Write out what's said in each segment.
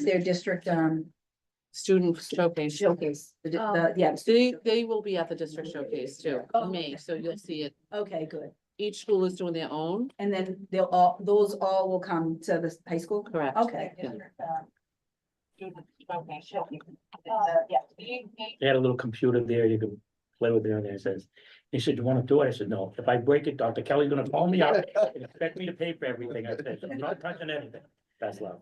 their district, Student showcase. showcase. Oh. Yeah. They will be at the district showcase too, in May, so you'll see it. Okay, good. Each school is doing their own, And then those all will come to the high school? correct? Okay. Yeah. They had a little computer there, you could play with it, and it says, he said, you wanna do it? I said, no, if I break it, Dr. Kelly's gonna call me up and expect me to pay for everything. I said, I'm not touching anything. That's love.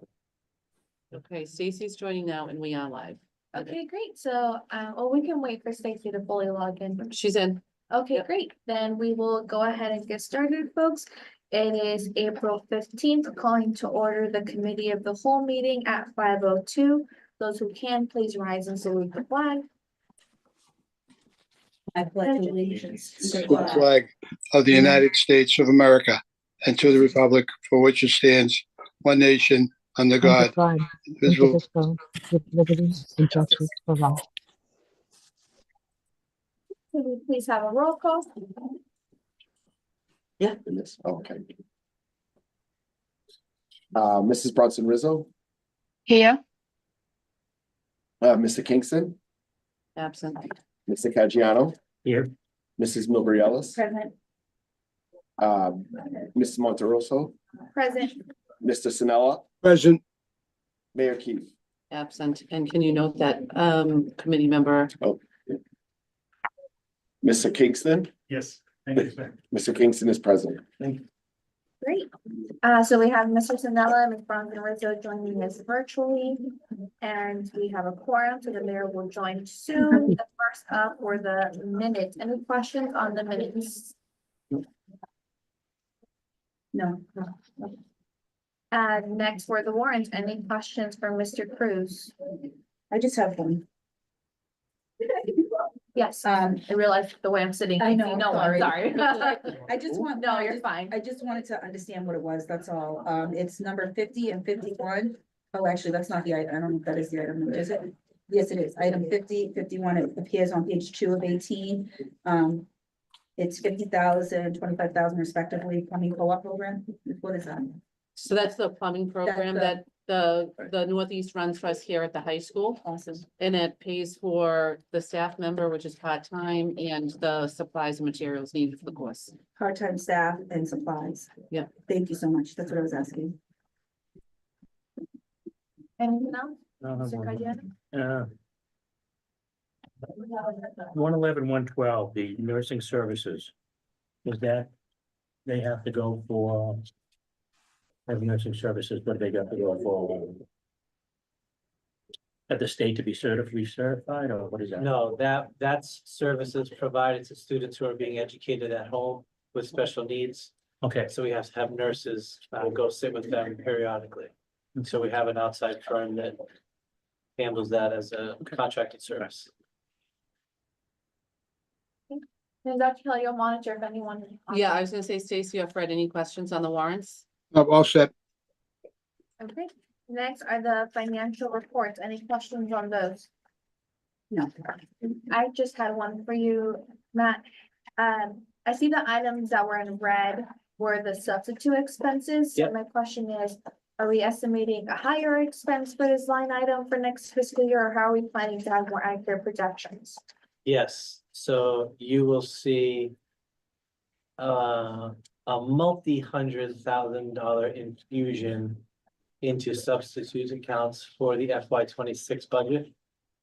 Okay, Stacy's joining now and we are live. Okay, great. So, well, we can wait for Stacy to fully log in. She's in. Okay, Yep. great. Then we will go ahead and get started, folks. It is April 15th, calling to order the committee of the whole meeting at 5:02. Those who can, please rise and salute the flag. I pledge allegiance to To the flag of the United States of America and to the republic for which it stands, one nation, under God, God, indivisible, indivisible, with liberty and justice for all. Could we please have a roll call? Yeah. Okay. Mrs. Bronson Rizzo, Here. Mr. Kingston, Absent. Mr. Caggiano, Here, Mrs. Milbury Ellis, Present. Mrs. Monterosso, Present. Mr. Sinella, present, Mayor Keith. Absent. And can you note that, committee member, Mr. Kingston, yes, thank you, sir. Mr. Kingston is present. Great. So we have Mr. Sinella and Ms. Bronson Rizzo joining us virtually. And we have a quorum, so the mayor will join soon. The first up were the minutes. Any questions on the minutes? No. Next for the warrants. Any questions for Mr. Cruz? I just have one. Yes, I realized the way I'm sitting. I know, see no one, sorry. sorry. I just want. No, I you're just- fine. I just wanted to understand what it was, that's all. It's number 50 and 51. Oh, actually, that's not the item. I don't know if that is the item, number, is it? Yes, it is. Item 50, 51. It appears on page 2 of 18. It's 50,000, 25,000 respectively, plumbing co-op program. What is that? so that's the plumbing program that the Northeast runs for us here at the high school. Awesome. And it pays for the staff member, which is part-time, and the supplies and materials needed for the course. Part-time staff and supplies. Yeah. Thank you so much. That's what I was asking. Anything else? Mr. Caggiano? 111, 112, the nursing services. Is that, they have to go for have nursing services, but they got to go for at the state to be certified, or what is that? No, that's services provided to students who are being educated at home with special needs. Okay, So we have to have nurses go sit with them periodically. And so we have an outside firm that handles that as a contracted service. And Dr. Kelly, you'll monitor if anyone. Yeah, I was gonna say, Stacy or Fred, any questions on the warrants? all set. Okay, next are the financial reports. Any questions on those? No. I just had one for you, Matt. I see the items that were in red were the substitute expenses. So Yep. my question is, are we estimating a higher expense for this line item for next fiscal year, or how are we planning to have more accurate projections? Yes, so you will see a multi-$100,000 infusion into substitute accounts for the FY 26 budget.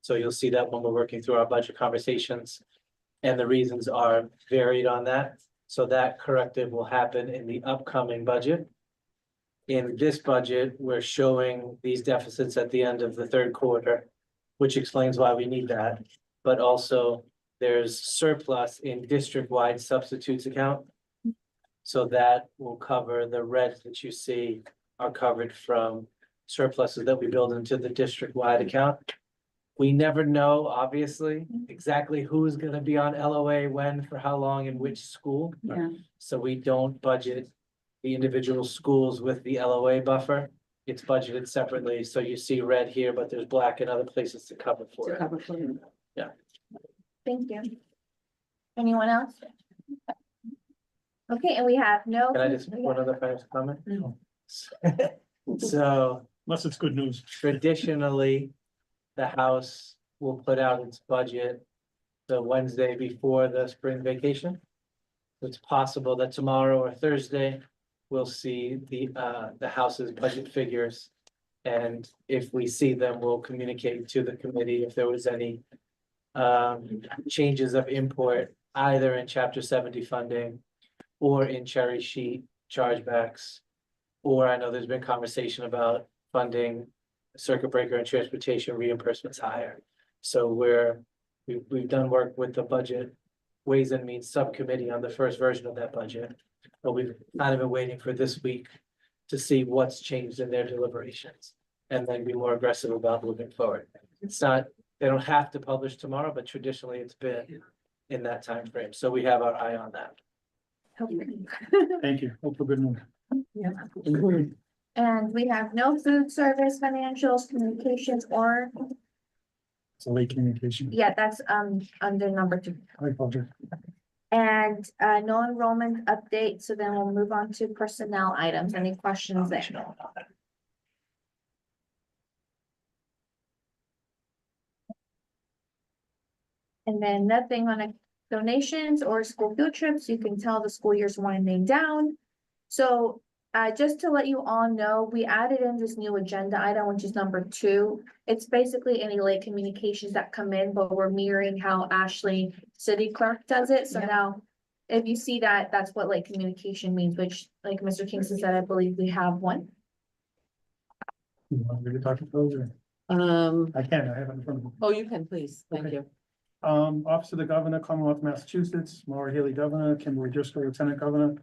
So you'll see that when we're working through our budget conversations. And the reasons are varied on that. So that corrective will happen in the upcoming budget. In this budget, we're showing these deficits at the end of the third quarter, which explains why we need that. But also there's surplus in district-wide substitutes account. So that will cover the reds that you see are covered from surpluses that we build into the district-wide account. We never know, obviously, exactly who's gonna be on LOA, when, for how long, in which school. Yeah. So we don't budget the individual schools with the LOA buffer. It's budgeted separately, so you see red here, but there's black in other places to cover for To it. cover for you. Thank you. Anyone else? Okay, and we have no. Can I just make one other financial comment? So Unless it's good news. Traditionally, the House will put out its budget the Wednesday before the spring vacation. It's possible that tomorrow or Thursday, we'll see the House's budget figures. And if we see them, we'll communicate to the committee if there was any changes of import, either in chapter 70 funding or in cherry sheet chargebacks. Or I know there's been conversation about funding circuit breaker and transportation reimbursements higher. So we've done work with the budget Ways and Means Subcommittee on the first version of that budget. But we've kind of been waiting for this week to see what's changed in their deliberations and then be more aggressive about moving forward. It's not, they don't have to publish tomorrow, but traditionally it's been in that time frame. So we have our eye on that. Thank you. Hope for good news. And we have no food service, financials, communications, or, It's a late communication. yeah, that's under number 2. I apologize. And no enrollment update, so then we'll move on to personnel items. Any questions there? And then nothing on donations or school field trips. You can tell the school year's winding down. So just to let you all know, we added in this new agenda item, which is number 2. It's basically any late communications that come in, but we're mirroring how Ashley City Clerk does it. So Yeah. now if you see that, that's what late communication means, which like Mr. Kingston said, I believe we have one. You want me to talk to those or? I can, I have it in front of me. Oh, you can, please. Thank Okay. you. Office of the Governor, Commonwealth of Massachusetts, Maura Haley Governor, Kimberly Driscoll, Lieutenant Governor.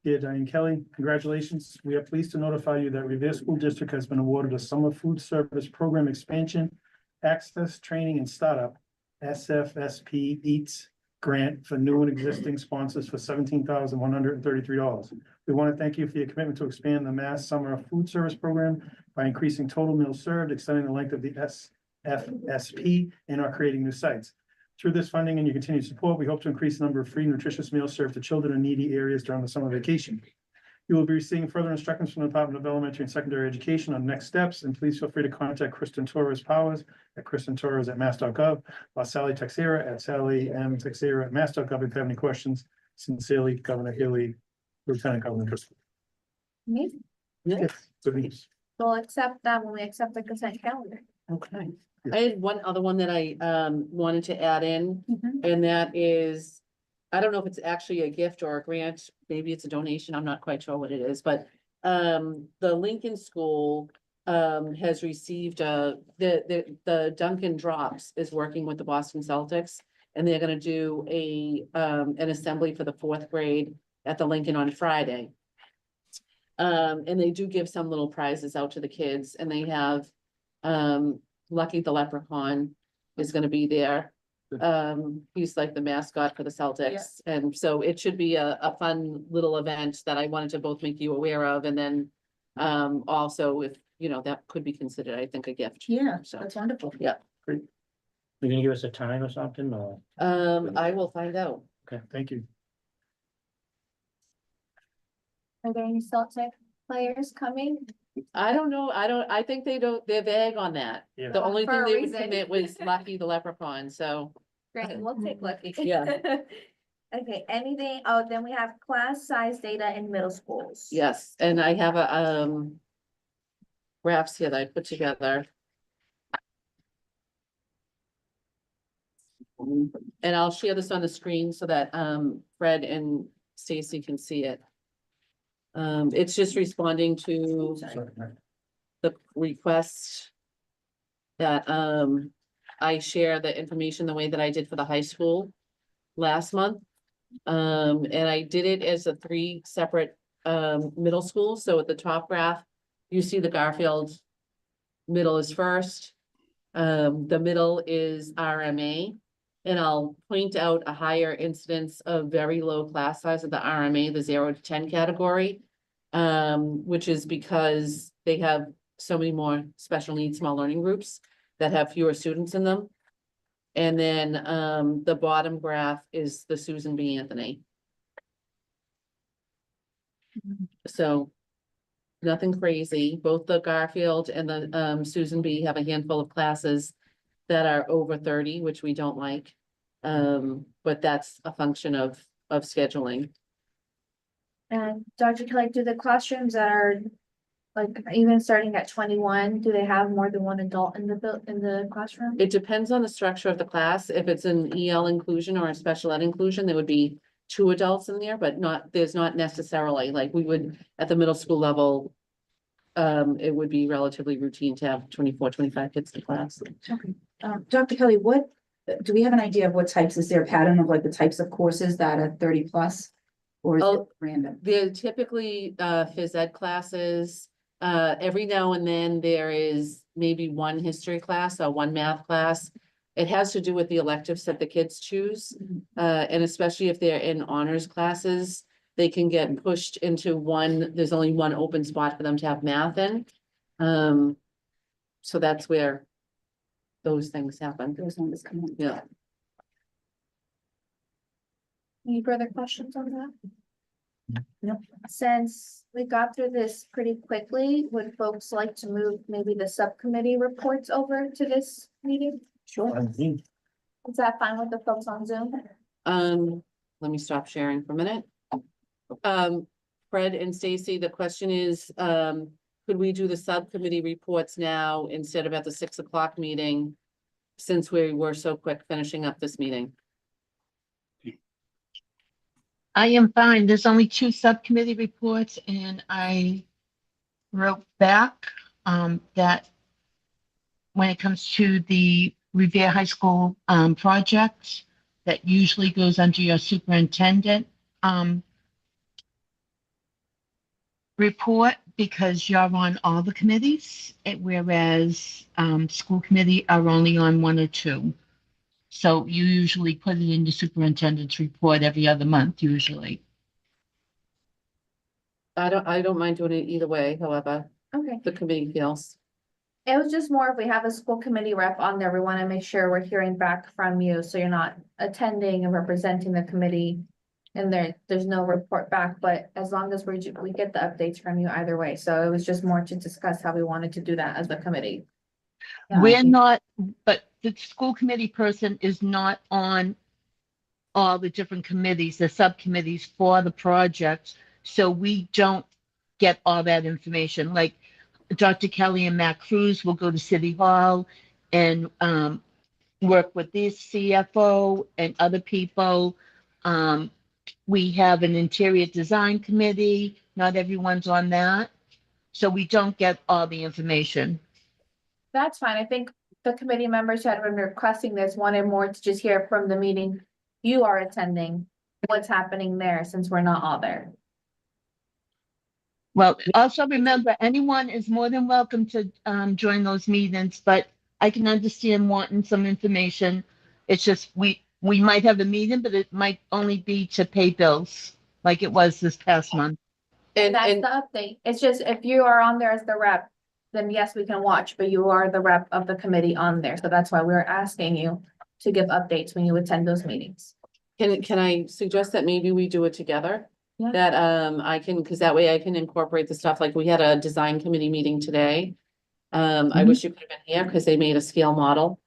Dear Diane Kelly, congratulations. We are pleased to notify you that Revere School District has been awarded a summer food service program expansion, access, training, and startup, SFSP Eats grant for new and existing sponsors for $17,133. We want to thank you for your commitment to expand the Mass Summer Food Service Program by increasing total meals served, extending the length of the SFSP, and are creating new sites. Through this funding and your continued support, we hope to increase the number of free nutritious meals served to children in needy areas during the summer vacation. You will be receiving further instructions from the Department of Elementary and Secondary Education on next steps, and please feel free to contact Kristen Torres Powers at kristentorres@mass.gov, or Sally Texera at sallymtexera@mass.gov if you have any questions. Sincerely, Governor Haley, Lieutenant Governor Driscoll. Amazing. Yes, good news. We'll accept that when we accept the consent calendar. Okay. I had one other one that I wanted to add in, Mhm. and that is, I don't know if it's actually a gift or a grant, maybe it's a donation, I'm not quite sure what it is, but the Lincoln School has received the Duncan Drops is working with the Boston Celtics, and they're gonna do an assembly for the 4th grade at the Lincoln on Friday. And they do give some little prizes out to the kids, and they have Lucky the Leprechaun is gonna be there. He's like the mascot for the Celtics, and so it should be a fun little event that I wanted to both make you aware of, and then also if, you know, that could be considered, I think, a gift. Yeah, So, that's wonderful. You're gonna give us a time or something, or? I will find out. Okay, thank you. Are there any Celtic players coming? I don't know, I think they're vague on that. Yeah. The only For thing a they would reason. commit was Lucky the Leprechaun, so. Great, we'll take Lucky. Yeah. Okay, anything, oh, then we have class size data in middle schools. Yes, and I have a graphs here that I put together. And I'll share this on the screen so that Fred and Stacy can see it. It's just responding to the request that I share the information the way that I did for the high school last month. And I did it as 3 separate middle schools. So at the top graph, you see the Garfield middle is first. The middle is RMA. And I'll point out a higher incidence of very low class size of the RMA, the 0 to 10 category. Which is because they have so many more special needs, small learning groups that have fewer students in them. And then the bottom graph is the Susan B. Anthony. So nothing crazy. Both the Garfield and the Susan B have a handful of classes that are over 30, which we don't like. But that's a function of scheduling. And Dr. Kelly, do the classrooms that are like even starting at 21, do they have more than one adult in the classroom? It depends on the structure of the class. If it's an EL inclusion or a special ed inclusion, there would be 2 adults in there, but there's not necessarily, like we would at the middle school level. It would be relatively routine to have 24, 25 kids in class. Okay. Dr. Kelly, do we have an idea of what types, is there a pattern of like the types of courses that are 30 plus? Or is it Oh, random? They're typically phys ed classes. Every now and then there is maybe one history class or one math class. It has to do with the electives that the kids choose. And especially if they're in honors classes, they can get pushed into there's only one open spot for them to have math in. So that's where those things happen. Those numbers come in. Yeah. Any further questions on that? No. Since we got through this pretty quickly, would folks like to move maybe the subcommittee reports over to this meeting? Sure. Is that fine with the folks on Zoom? Let me stop sharing for a minute. Fred and Stacy, the question is, could we do the subcommittee reports now instead of at the 6 o'clock meeting? Since we were so quick finishing up this meeting. I am fine. There's only 2 subcommittee reports, and I wrote back that when it comes to the Revere High School project, that usually goes under your superintendent report, because you're on all the committees, whereas school committee are only on 1 or 2. So you usually put it in the superintendent's report every other month, usually. I don't mind doing it either way, however, Okay. the committee feels. It was just more if we have a school committee rep on there, we want to make sure we're hearing back from you, so you're not attending and representing the committee. And there's no report back, but as long as we get the updates from you either way, so it was just more to discuss how we wanted to do that as a committee. Yeah, I We're think- not, but the school committee person is not on all the different committees, the subcommittees for the project. So we don't get all that information. Like Dr. Kelly and Matt Cruz will go to City Hall and work with this CFO and other people. We have an interior design committee. Not everyone's on that. So we don't get all the information. That's fine. I think the committee members who had been requesting this wanted more to just hear from the meeting you are attending, what's happening there, since we're not all there. Well, also remember, anyone is more than welcome to join those meetings, but I can understand wanting some information. It's just, we might have a meeting, but it might only be to pay bills, like it was this past month. And, That's and the update. It's just if you are on there as the rep, then yes, we can watch, but you are the rep of the committee on there. So that's why we're asking you to give updates when you attend those meetings. can I suggest that maybe we do it together? Yeah. That I can, because that way I can incorporate the stuff, like we had a design committee meeting today. I wish you could have been here because they made a scale model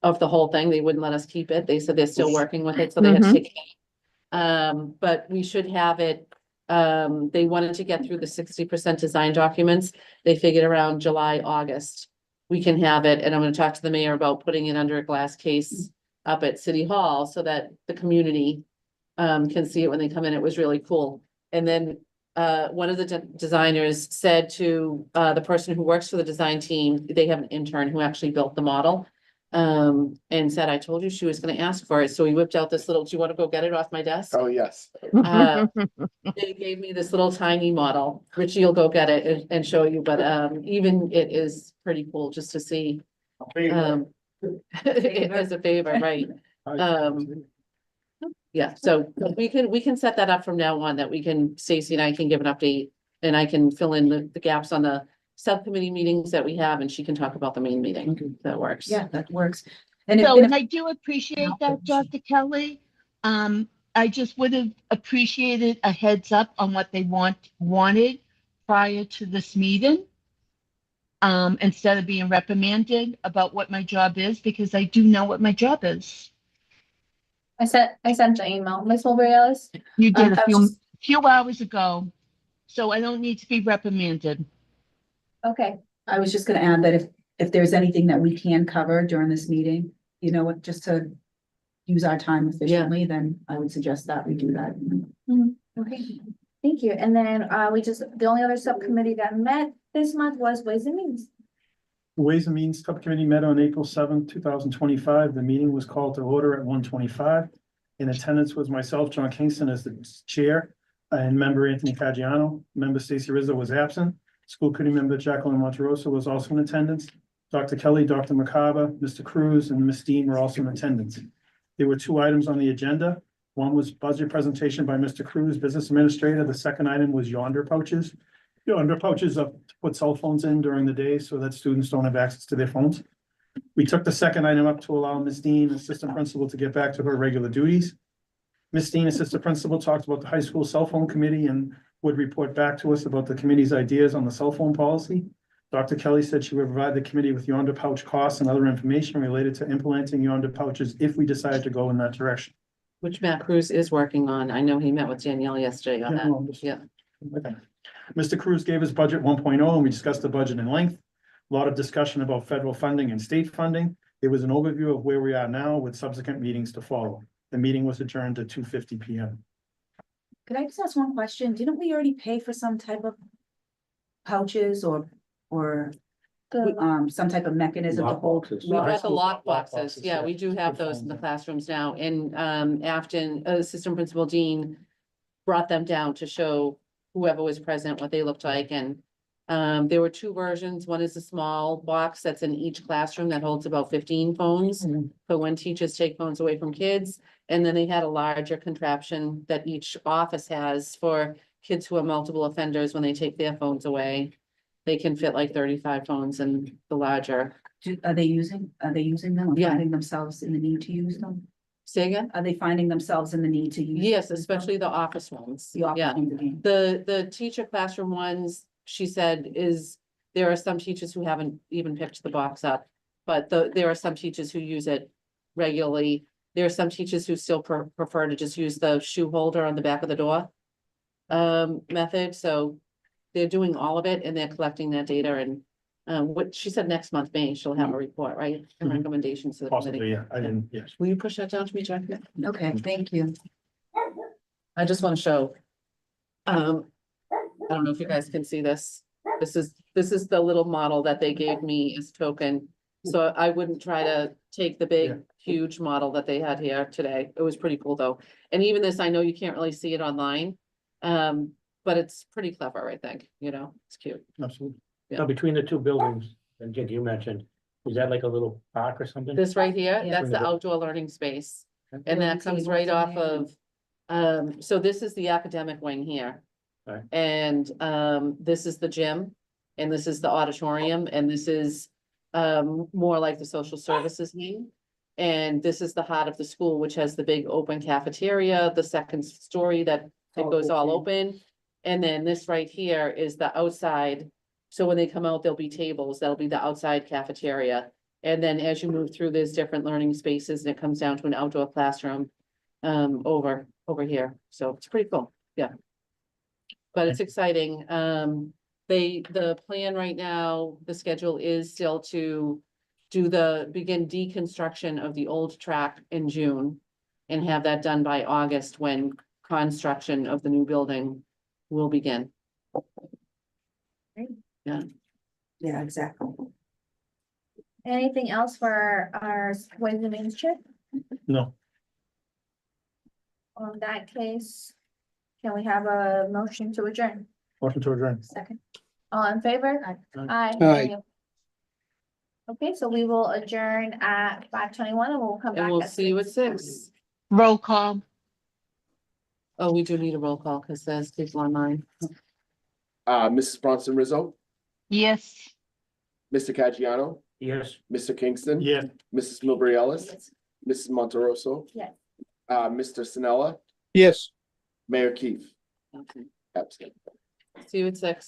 of the whole thing. They wouldn't let us keep it. They said they're still working with it, so they had to take it. But we should have it. They wanted to get through the 60% design documents. They figured around July, August, we can have it. And I'm going to talk to the mayor about putting it under a glass case up at City Hall so that the community can see it when they come in. It was really cool. And then one of the designers said to the person who works for the design team, they have an intern who actually built the model. And said, I told you she was gonna ask for it. So he whipped out this little, do you want to go get it off my desk? Oh, yes. They gave me this little tiny model. Richie will go get it and show you, but even it is pretty cool just to see. As a favor, right? Yeah, so we can set that up from now on, that we can, Stacy and I can give an update. And I can fill in the gaps on the subcommittee meetings that we have, and she can talk about the main meeting. That works. Yeah, that works. And So, if, and I do appreciate that, Dr. Kelly. I just would have appreciated a heads up on what they wanted prior to this meeting. Instead of being reprimanded about what my job is, because I do know what my job is. I sent the email, Ms. Mulberry Ellis. You did I a was few hours ago, so I don't need to be reprimanded. Okay, I was just gonna add that if there's anything that we can cover during this meeting, you know what, just to use our time efficiently, then I would suggest that we do that. okay, thank you. And then, the only other subcommittee that met this month was Ways and Means. Ways and Means Subcommittee met on April seventh, 2025. The meeting was called to order at 1:25. In attendance was myself, John Kingston, as the chair, and member Anthony Caggiano. Member Stacy Rizzo was absent. School committee member Jacqueline Monterosa was also in attendance. Dr. Kelly, Dr. McCarver, Mr. Cruz, and Ms. Dean were also in attendance. There were 2 items on the agenda. One was budget presentation by Mr. Cruz, business administrator. The second item was yonder pouches. Yonder pouches to put cell phones in during the day so that students don't have access to their phones. We took the second item up to allow Ms. Dean, assistant principal, to get back to her regular duties. Ms. Dean, assistant principal, talked about the high school cell phone committee and would report back to us about the committee's ideas on the cell phone policy. Dr. Kelly said she would provide the committee with yonder pouch costs and other information related to implementing yonder pouches if we decide to go in that direction. Which Matt Cruz is working on. I know he met with Danielle yesterday on that. Yeah. Okay. Mr. Cruz gave his budget 1.0 and we discussed the budget in length. A lot of discussion about federal funding and state funding. It was an overview of where we are now with subsequent meetings to follow. The meeting was adjourned at 2:50 p.m. Could I just ask one question? Didn't we already pay for some type of pouches or some type of mechanism to Lock hold? boxes. We got the school lock lock boxes. boxes, Yeah, yeah. we do have those in the classrooms now. And Afton, Assistant Principal Dean brought them down to show whoever was present what they looked like. And there were 2 versions. One is a small box that's in each classroom that holds about 15 phones. Mhm. But when teachers take phones away from kids, and then they had a larger contraption that each office has for kids who are multiple offenders when they take their phones away. They can fit like 35 phones in the larger. Are they using them or Yeah. finding themselves in the need to use them? Say again? Are they finding themselves in the need to use? Yes, them? especially the office ones. The office Yeah. ones again. The teacher classroom ones, she said, there are some teachers who haven't even picked the box up. But there are some teachers who use it regularly. There are some teachers who still prefer to just use the shoe holder on the back of the door. Method, so they're doing all of it and they're collecting that data and. What she said next month, May, she'll have a report, right? And Mhm. recommendations to the Possibly, committee. yeah. I didn't, yes. Will you push that down to me, Jack? Okay, thank you. I just want to show. I don't know if you guys can see this. This is the little model that they gave me as token. So I wouldn't try to take the Yeah. big, huge model that they had here today. It was pretty cool though. And even this, I know you can't really see it online. But it's pretty clever, I think, it's cute. Absolutely. Yeah. Now, between the 2 buildings, and Dick, you mentioned, is that like a little park or something? This right here, Yeah. that's the outdoor learning space. And that comes right off of, so this is the academic wing here. Right. And, this is the gym, and this is the auditorium, and this is, more like the social services wing. And this is the heart of the school, which has the big open cafeteria, the second story that it goes all open. And then this right here is the outside. So when they come out, there'll be tables, that'll be the outside cafeteria. And then as you move through, there's different learning spaces and it comes down to an outdoor classroom over here. So it's pretty cool, yeah. But it's exciting. The plan right now, the schedule is still to begin deconstruction of the old track in June. And have that done by August when construction of the new building will begin. Yeah, exactly. Anything else for our Ways and Means chair? No. On that case, can we have a motion to adjourn? Motion to adjourn. Second. All in favor? Aye. Aye. Okay, so we will adjourn at 5:21 and we'll come back. And we'll at see you at 6. 6. Roll call. Oh, we do need a roll call because there's people online. Mrs. Bronson Rizzo, Yes. Mr. Caggiano, Yes. Mr. Kingston. Yeah. Mrs. Milbury Ellis, Mrs. Monteroso. Yes. Mr. Sinella, Yes. Mayor Keefe, Okay. absent. See you at 6.